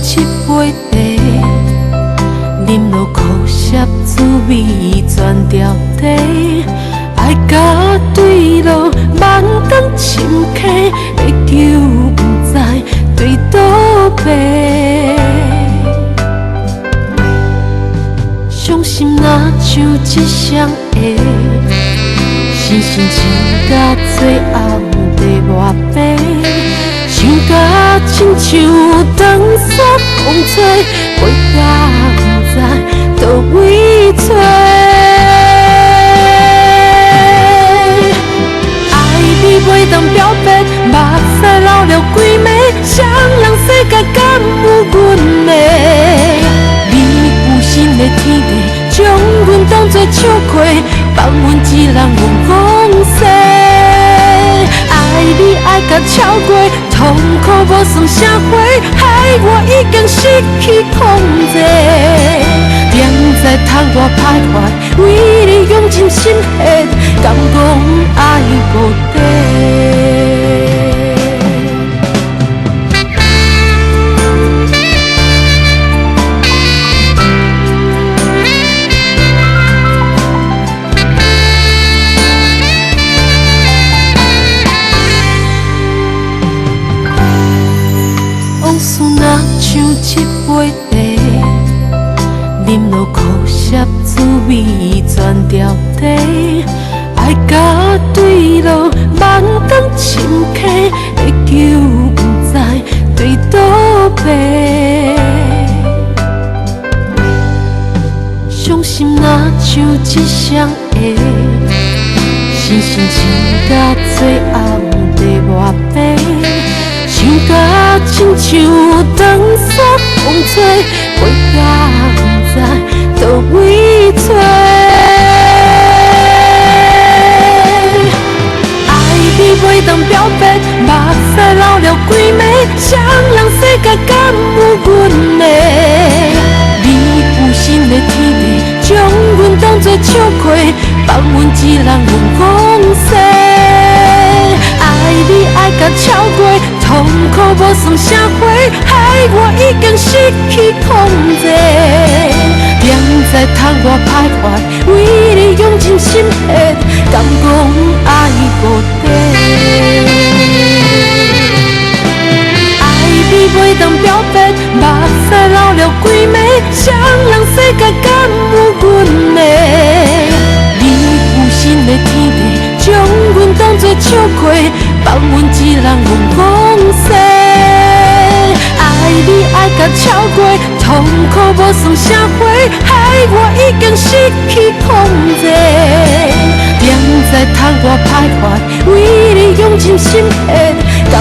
一杯茶，饮落苦涩滋味全掉地。爱甲对路慢灯深溪，要求不知对倒爬。伤心若像一双鞋，心情到最后在磨白。想甲亲像长沙风吹，飞甲不知倒位找。爱你袂当表白，目屎流了几暝，谁人世界敢有阮的？你有心的天地，将阮当作笑话，放阮一人戆戆世。爱你爱甲超过，痛苦无算啥货，害我已经失去控制。明知窗外徘徊，为你用尽心血，敢讲爱无底？往事若像一杯茶，饮落苦涩滋味全掉地。爱甲对路慢灯深溪，要求不知对倒爬。伤心若像一双鞋，心情到最后在磨白。想甲亲像长沙风吹，飞甲不知倒位找。爱你袂当表白，目屎流了几暝，谁人世界敢有阮的？你有心的天地，将阮当作笑话，放阮一人戆戆世。爱你爱甲超过，痛苦无算啥货，害我已经失去控制。明知窗外徘徊，为你用尽心血，敢讲爱无底？爱你袂当表白，目屎流了几暝，谁人世界敢有阮的？你有心的天地，将阮当作笑话，放阮一人戆戆世。爱你爱甲超过，痛苦无算啥货，害我已经失去控制。明知窗外徘徊，为你用尽心血，敢